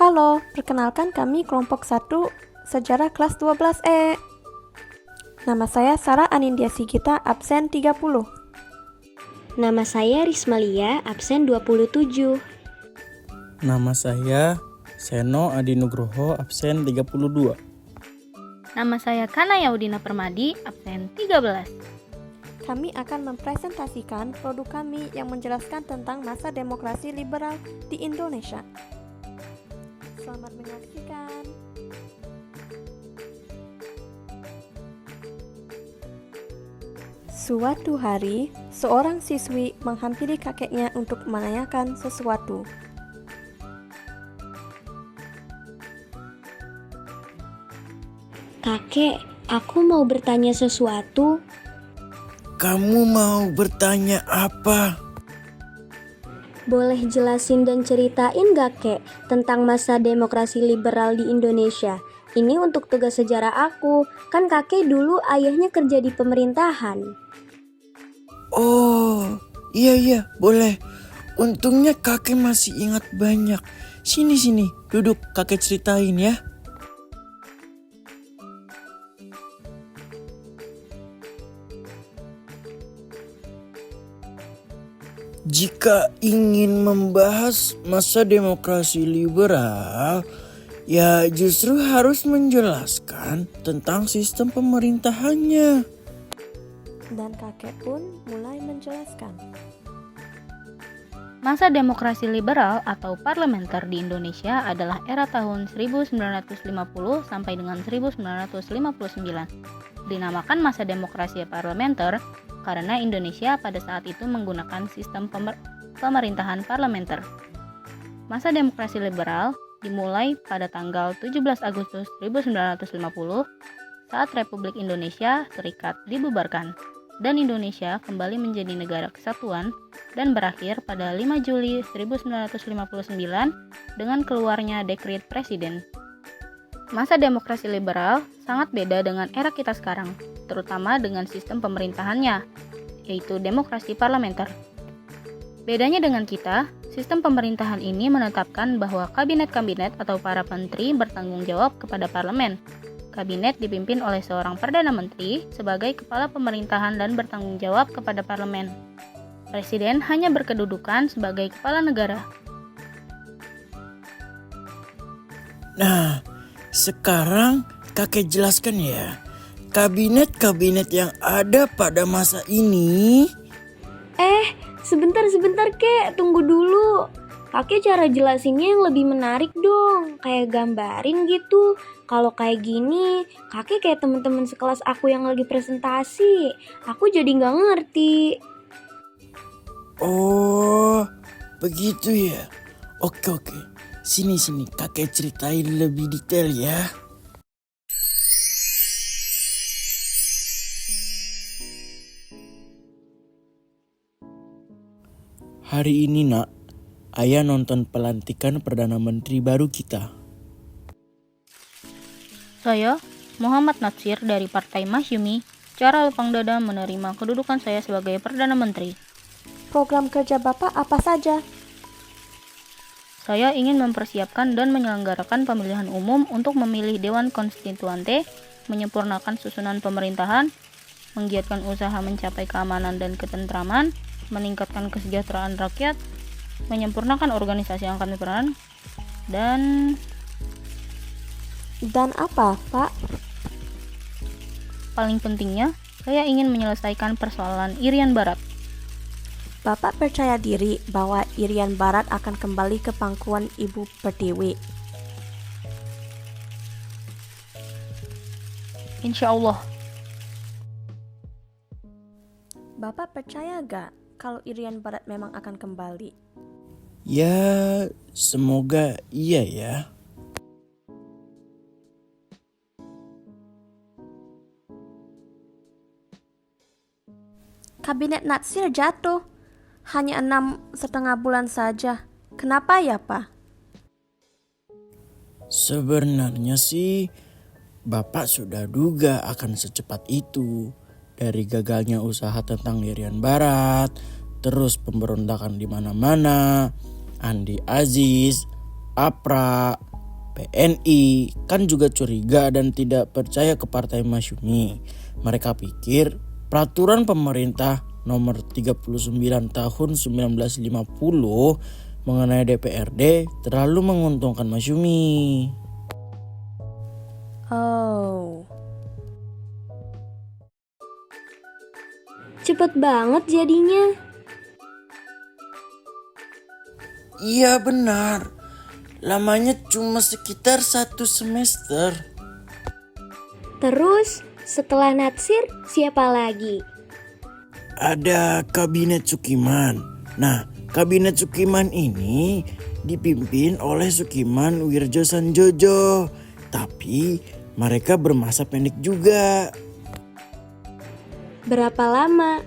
Halo, perkenalkan kami kelompok 1 Sejarah kelas 12E. Nama saya Sarah Anindya Sigita, absen 30. Nama saya Rismalia, absen 27. Nama saya Seno Adi Nugroho, absen 32. Nama saya Kana Yaudina Permadi, absen 13. Kami akan mempresentasikan produk kami yang menjelaskan tentang masa demokrasi liberal di Indonesia. Selamat menyaksikan. Suatu hari, seorang siswi menghampiri kakeknya untuk menanyakan sesuatu. Kakek, aku mau bertanya sesuatu. Kamu mau bertanya apa? Boleh jelasin dan ceritain gak, Kek, tentang masa demokrasi liberal di Indonesia? Ini untuk tugas sejarah aku, kan kakek dulu ayahnya kerja di pemerintahan. Oh, iya, boleh. Untungnya kakek masih ingat banyak. Sini, duduk kakek ceritain ya. Jika ingin membahas masa demokrasi liberal, ya justru harus menjelaskan tentang sistem pemerintahannya. Dan kakek pun mulai menjelaskan. Masa demokrasi liberal atau parlementer di Indonesia adalah era tahun 1950 sampai dengan 1959. Dinamakan masa demokrasi parlementer karena Indonesia pada saat itu menggunakan sistem pemerintahan parlementer. Masa demokrasi liberal dimulai pada tanggal 17 Agustus 1950 saat Republik Indonesia Serikat dibubarkan dan Indonesia kembali menjadi negara kesatuan dan berakhir pada 5 Juli 1959 dengan keluarnya dekret presiden. Masa demokrasi liberal sangat beda dengan era kita sekarang, terutama dengan sistem pemerintahannya, yaitu demokrasi parlementer. Bedanya dengan kita, sistem pemerintahan ini menetapkan bahwa kabinet-kabinet atau para menteri bertanggung jawab kepada parlemen. Kabinet dipimpin oleh seorang Perdana Menteri sebagai kepala pemerintahan dan bertanggung jawab kepada parlemen. Presiden hanya berkedudukan sebagai kepala negara. Nah, sekarang kakek jelaskan ya, kabinet-kabinet yang ada pada masa ini. Sebentar Kek, tunggu dulu. Kakek cara jelasinnya yang lebih menarik dong, kayak gambarin gitu. Kalau kayak gini, kakek kayak teman-teman sekelas aku yang lagi presentasi. Aku jadi nggak ngerti. Oh, begitu ya. Oke. Sini, kakek ceritain lebih detail ya. Hari ini nak, ayah nonton pelantikan Perdana Menteri baru kita. Saya, Muhammad Natsir dari Partai Masyumi, secara lapang dada menerima kedudukan saya sebagai Perdana Menteri. Program kerja Bapak apa saja? Saya ingin mempersiapkan dan menyelenggarakan pemilihan umum untuk memilih Dewan Konstituante, menyempurnakan susunan pemerintahan, menggiatkan usaha mencapai keamanan dan ketentraman, meningkatkan kesejahteraan rakyat, menyempurnakan organisasi angkatan perang, dan apa, Pak? paling pentingnya, saya ingin menyelesaikan persoalan Irian Barat. Bapak percaya diri bahwa Irian Barat akan kembali ke pangkuan Ibu Pertiwi. Insya Allah. Bapak percaya gak kalau Irian Barat memang akan kembali? Ya, semoga iya ya. Kabinet Natsir jatuh. Hanya 6,5 bulan saja. Kenapa ya, Pak? Sebenarnya sih, Bapak sudah duga akan secepat itu. Dari gagalnya usaha tentang Irian Barat, terus pemberontakan di mana-mana, Andi Aziz, APRA, PNI kan juga curiga dan tidak percaya ke Partai Masyumi. Mereka pikir peraturan pemerintah nomor 39 tahun 1950 mengenai DPRD terlalu menguntungkan Masyumi. Oh, Cepet banget jadinya. Iya benar, lamanya cuma sekitar 1 semester. Terus setelah Natsir siapa lagi? Ada Kabinet Sukiman. Nah, Kabinet Sukiman ini dipimpin oleh Sukiman Wirjo Sanjojo. Tapi mereka bermasa pendek juga. Berapa lama?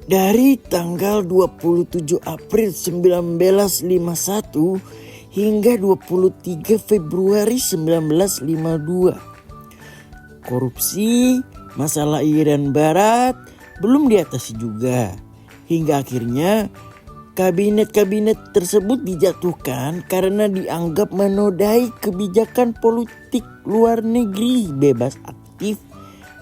Dari tanggal 27 April 1951 hingga 23 Februari 1952. Korupsi, masalah Irian Barat belum diatasi juga. Hingga akhirnya kabinet-kabinet tersebut dijatuhkan karena dianggap menodai kebijakan politik luar negeri bebas aktif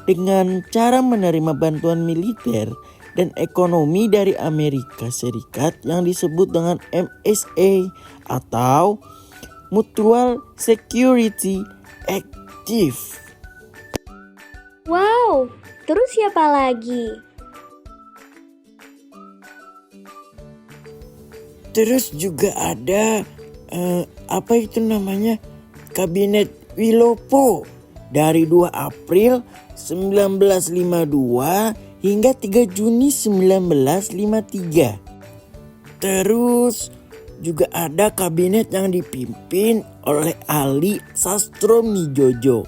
dengan cara menerima bantuan militer dan ekonomi dari Amerika Serikat yang disebut dengan MSA atau Mutual Security Active. Wow, terus siapa lagi? Terus juga ada apa itu namanya? Kabinet Wilopo dari 2 April 1952 hingga 3 Juni 1953. Terus juga ada kabinet yang dipimpin oleh Ali Sastromijojo.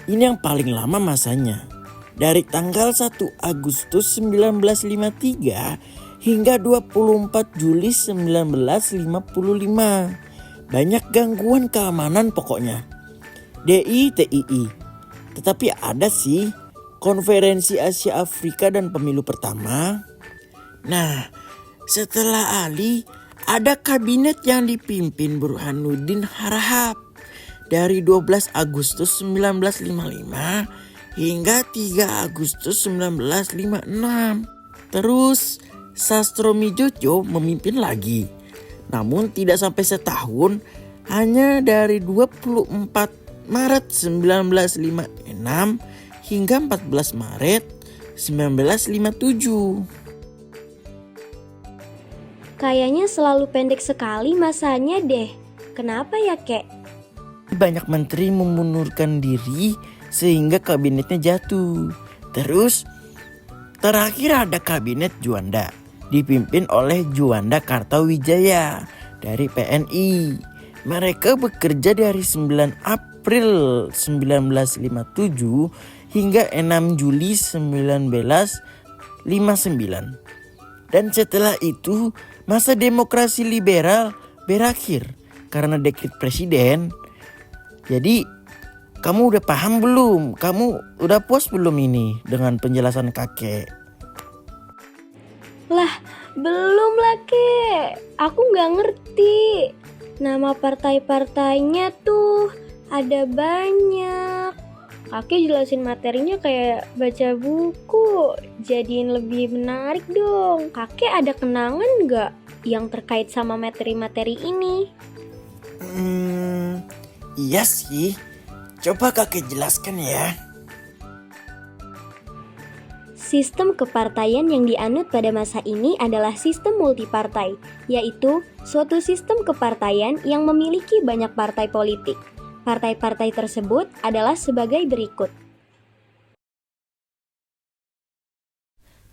Ini yang paling lama masanya. Dari tanggal 1 Agustus 1953 hingga 24 Juli 1955. Banyak gangguan keamanan pokoknya. DITII. Tetapi ada sih Konferensi Asia Afrika dan pemilu pertama. Nah, setelah Ali ada kabinet yang dipimpin Burhanuddin Harahap dari 12 Agustus 1955 hingga 3 Agustus 1956. Terus Sastromijojo memimpin lagi. Namun tidak sampai setahun, hanya dari 24 Maret 1956 hingga 14 Maret 1957. Kayaknya selalu pendek sekali masanya deh. Kenapa ya, Kek? Banyak menteri memundurkan diri sehingga kabinetnya jatuh. Terus terakhir ada kabinet Juanda dipimpin oleh Juanda Kartawijaya dari PNI. Mereka bekerja dari 9 April 1957 hingga 6 Juli 1959. Dan setelah itu masa demokrasi liberal berakhir karena dekret presiden. Jadi kamu udah paham belum? Kamu udah puas belum ini dengan penjelasan kakek? Lah, belum lah, Kek. Aku nggak ngerti. Nama partai-partainya tuh ada banyak. Kakek jelasin materinya kayak baca buku. Jadiin lebih menarik dong. Kakek ada kenangan nggak yang terkait sama materi-materi ini? Iya sih. Coba kakek jelaskan ya. Sistem kepartaian yang dianut pada masa ini adalah sistem multipartai, yaitu suatu sistem kepartaian yang memiliki banyak partai politik. Partai-partai tersebut adalah sebagai berikut.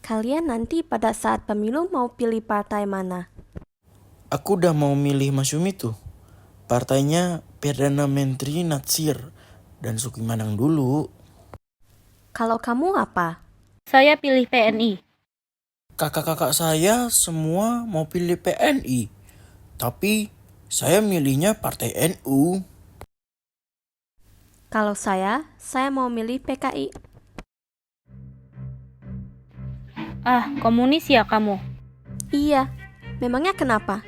kalian nanti pada saat pemilu mau pilih partai mana? Aku udah mau milih Masyumi tuh. Partainya Perdana Menteri Natsir dan Suki Manang dulu. Kalau kamu apa? Saya pilih PNI. Kakak-kakak saya semua mau pilih PNI. Tapi saya milihnya Partai NU. Kalau saya mau milih PKI. Ah, komunis ya kamu? Iya, memangnya kenapa?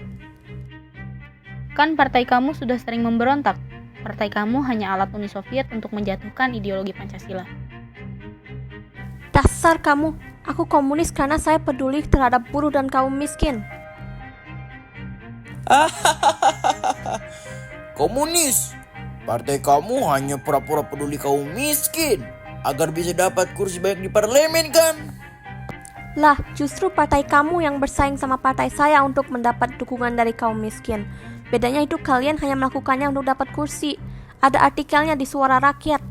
Kan partai kamu sudah sering memberontak. Partai kamu hanya alat Uni Soviet untuk menjatuhkan ideologi Pancasila. Dasar kamu, aku komunis karena saya peduli terhadap buruh dan kaum miskin. Komunis. Partai kamu hanya pura-pura peduli kaum miskin agar bisa dapat kursi banyak di parlemen kan? Lah, justru partai kamu yang bersaing sama partai saya untuk mendapat dukungan dari kaum miskin. Bedanya itu kalian hanya melakukannya untuk dapat kursi. Ada artikelnya di Suara Rakyat.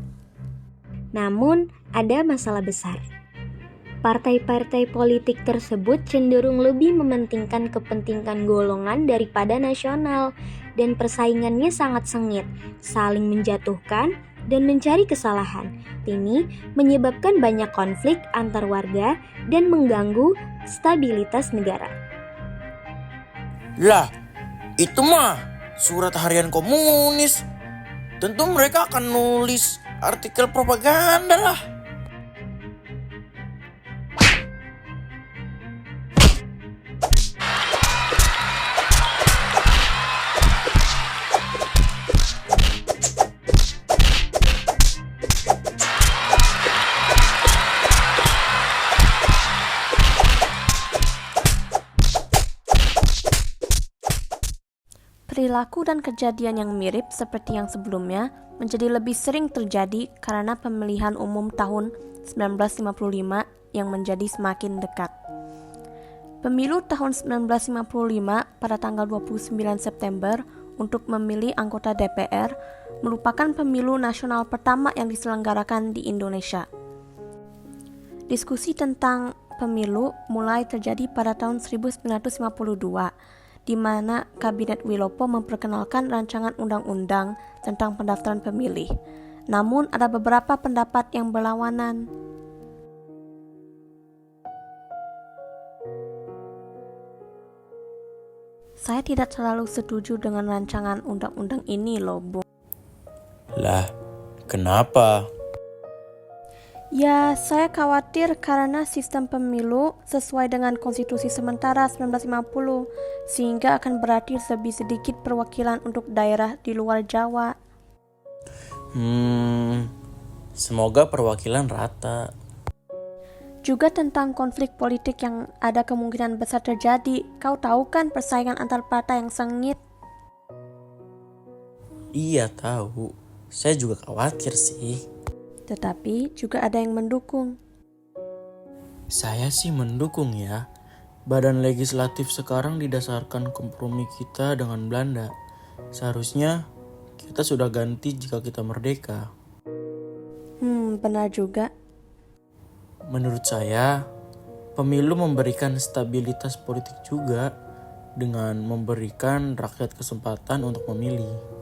Namun, ada masalah besar. Partai-partai politik tersebut cenderung lebih mementingkan kepentingan golongan daripada nasional, dan persaingannya sangat sengit, saling menjatuhkan, dan mencari kesalahan. Ini menyebabkan banyak konflik antar warga dan mengganggu stabilitas negara. Lah, itu mah surat harian komunis. Tentu mereka akan nulis artikel propaganda lah. Perilaku dan kejadian yang mirip seperti yang sebelumnya menjadi lebih sering terjadi karena pemilihan umum tahun 1955 yang menjadi semakin dekat. Pemilu tahun 1955 pada tanggal 29 September untuk memilih anggota DPR merupakan pemilu nasional pertama yang diselenggarakan di Indonesia. Diskusi tentang pemilu mulai terjadi pada tahun 1952, di mana Kabinet Wilopo memperkenalkan rancangan undang-undang tentang pendaftaran pemilih. Namun ada beberapa pendapat yang berlawanan. Saya tidak terlalu setuju dengan rancangan undang-undang ini loh, Bung. Lah, kenapa? Ya, saya khawatir karena sistem pemilu sesuai dengan konstitusi sementara 1950, sehingga akan berarti lebih sedikit perwakilan untuk daerah di luar Jawa. Semoga perwakilan rata. Juga tentang konflik politik yang ada kemungkinan besar terjadi. Kau tahu kan persaingan antar partai yang sengit? Iya tahu, saya juga khawatir sih. Tetapi juga ada yang mendukung. Saya sih mendukung ya. Badan legislatif sekarang didasarkan kompromi kita dengan Belanda. Seharusnya kita sudah ganti jika kita merdeka. Benar juga. Menurut saya, pemilu memberikan stabilitas politik juga dengan memberikan rakyat kesempatan untuk memilih.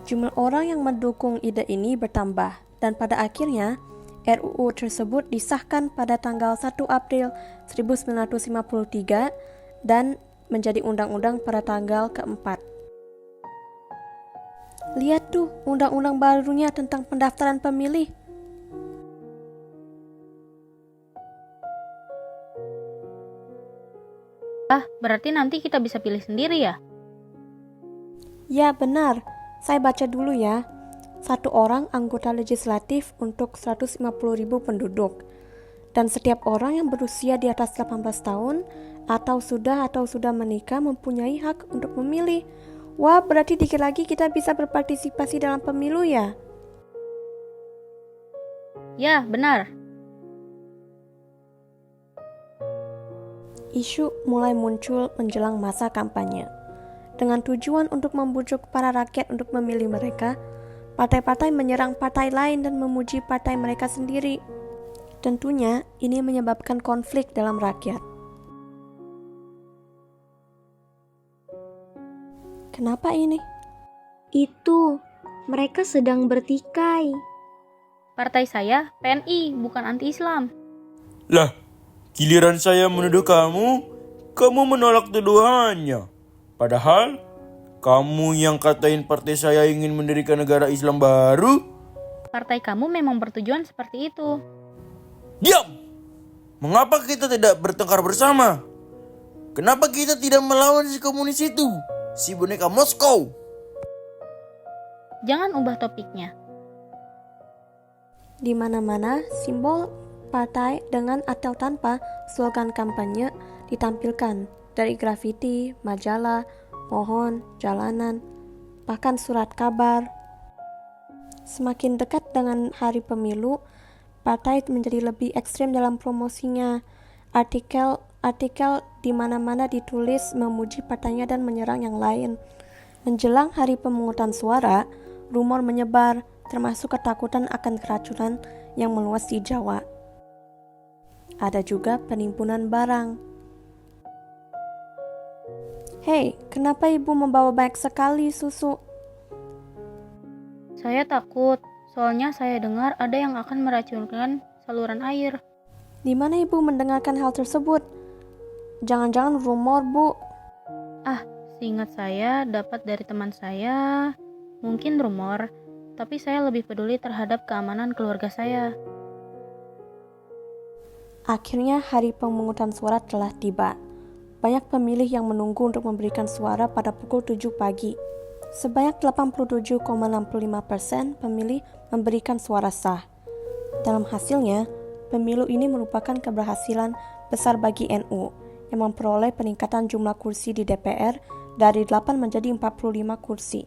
Jumlah orang yang mendukung ide ini bertambah dan pada akhirnya RUU tersebut disahkan pada tanggal 1 April 1953 dan menjadi undang-undang pada tanggal keempat. Lihat tuh undang-undang barunya tentang pendaftaran pemilih. Berarti nanti kita bisa pilih sendiri ya? Ya benar, saya baca dulu ya. 1 orang anggota legislatif untuk 150.000 penduduk. Dan setiap orang yang berusia di atas 18 tahun atau sudah menikah mempunyai hak untuk memilih. Wah, berarti dikit lagi kita bisa berpartisipasi dalam pemilu ya? Ya, benar. Isu mulai muncul menjelang masa kampanye. Dengan tujuan untuk membujuk para rakyat untuk memilih mereka, partai-partai menyerang partai lain dan memuji partai mereka sendiri. Tentunya, ini menyebabkan konflik dalam rakyat. Kenapa ini? Itu, mereka sedang bertikai. Partai saya PNI, bukan anti-Islam. Lah, giliran saya menuduh kamu menolak tuduhannya. Padahal, kamu yang katain partai saya ingin mendirikan negara Islam baru. Partai kamu memang bertujuan seperti itu. Diam! Mengapa kita tidak bertengkar bersama? Kenapa kita tidak melawan si komunis itu? Si boneka Moskow. Jangan ubah topiknya. Di mana-mana, simbol partai dengan atau tanpa slogan kampanye ditampilkan, dari grafiti, majalah, pohon, jalanan, bahkan surat kabar. Semakin dekat dengan hari pemilu, partai menjadi lebih ekstrem dalam promosinya. Artikel di mana-mana ditulis memuji partainya dan menyerang yang lain. Menjelang hari pemungutan suara, rumor menyebar, termasuk ketakutan akan keracunan yang meluas di Jawa. Ada juga penimbunan barang. Hei, kenapa ibu membawa banyak sekali susu? Saya takut, soalnya saya dengar ada yang akan meracunkan saluran air. Di mana ibu mendengarkan hal tersebut? Jangan-jangan rumor, Bu. Seingat saya dapat dari teman saya, mungkin rumor, tapi saya lebih peduli terhadap keamanan keluarga saya. Akhirnya hari pemungutan suara telah tiba. Banyak pemilih yang menunggu untuk memberikan suara pada pukul 7 pagi. Sebanyak 87,65% pemilih memberikan suara sah. Dalam hasilnya, pemilu ini merupakan keberhasilan besar bagi NU yang memperoleh peningkatan jumlah kursi di DPR dari 8 menjadi 45 kursi.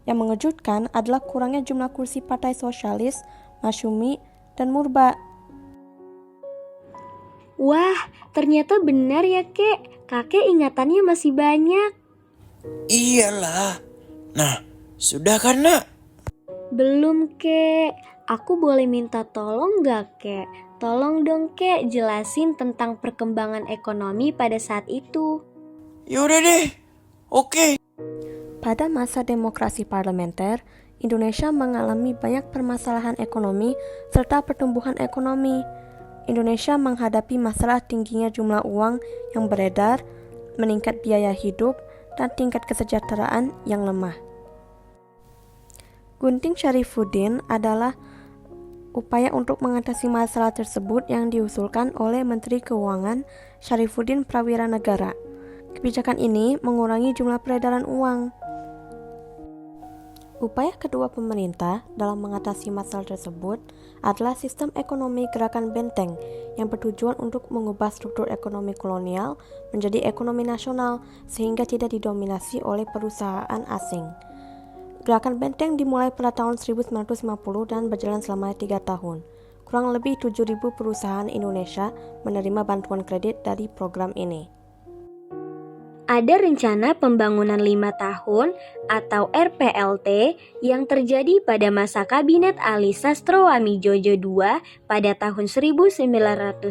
Yang mengejutkan adalah kurangnya jumlah kursi Partai Sosialis, Masyumi, dan Murba. Wah, ternyata benar ya, Kek. Kakek ingatannya masih banyak. Iyalah. Nah, sudah kan, Nak? Belum, Kek. Aku boleh minta tolong gak, Kek? Tolong dong, Kek, jelasin tentang perkembangan ekonomi pada saat itu. Yaudah deh. Oke. Pada masa demokrasi parlementer, Indonesia mengalami banyak permasalahan ekonomi serta pertumbuhan ekonomi. Indonesia menghadapi masalah tingginya jumlah uang yang beredar, meningkat biaya hidup, dan tingkat kesejahteraan yang lemah. Gunting Syarifuddin adalah upaya untuk mengatasi masalah tersebut yang diusulkan oleh Menteri Keuangan Syarifuddin Prawiranegara. Kebijakan ini mengurangi jumlah peredaran uang. Upaya kedua pemerintah dalam mengatasi masalah tersebut adalah sistem ekonomi gerakan benteng yang bertujuan untuk mengubah struktur ekonomi kolonial menjadi ekonomi nasional sehingga tidak didominasi oleh perusahaan asing. Gerakan benteng dimulai pada tahun 1950 dan berjalan selama 3 tahun. Kurang lebih 7.000 perusahaan Indonesia menerima bantuan kredit dari program ini. Ada rencana pembangunan 5 tahun atau RPLT yang terjadi pada masa Kabinet Ali Sastroamidjojo II pada tahun 1956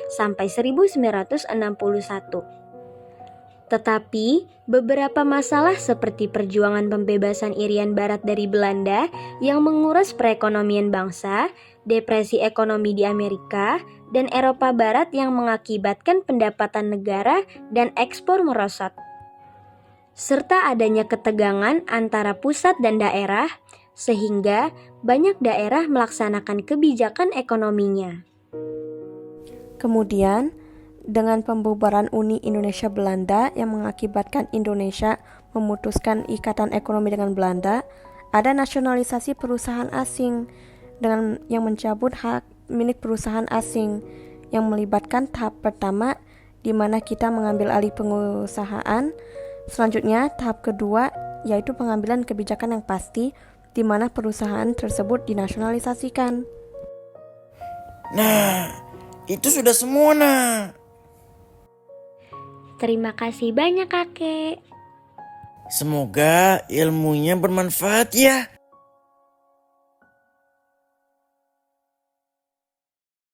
sampai 1961. Tetapi, beberapa masalah seperti perjuangan pembebasan Irian Barat dari Belanda yang menguras perekonomian bangsa, depresi ekonomi di Amerika, dan Eropa Barat yang mengakibatkan pendapatan negara dan ekspor merosot, serta adanya ketegangan antara pusat dan daerah, sehingga banyak daerah melaksanakan kebijakan ekonominya. Kemudian, dengan pembubaran Uni Indonesia Belanda yang mengakibatkan Indonesia memutuskan ikatan ekonomi dengan Belanda, ada nasionalisasi perusahaan asing dengan yang mencabut hak milik perusahaan asing yang melibatkan tahap pertama di mana kita mengambil alih pengusahaan. Selanjutnya, tahap kedua yaitu pengambilan kebijakan yang pasti di mana perusahaan tersebut dinasionalisasikan. Nah, itu sudah semua, Nak. Terima kasih banyak, Kakek. Semoga ilmunya bermanfaat ya.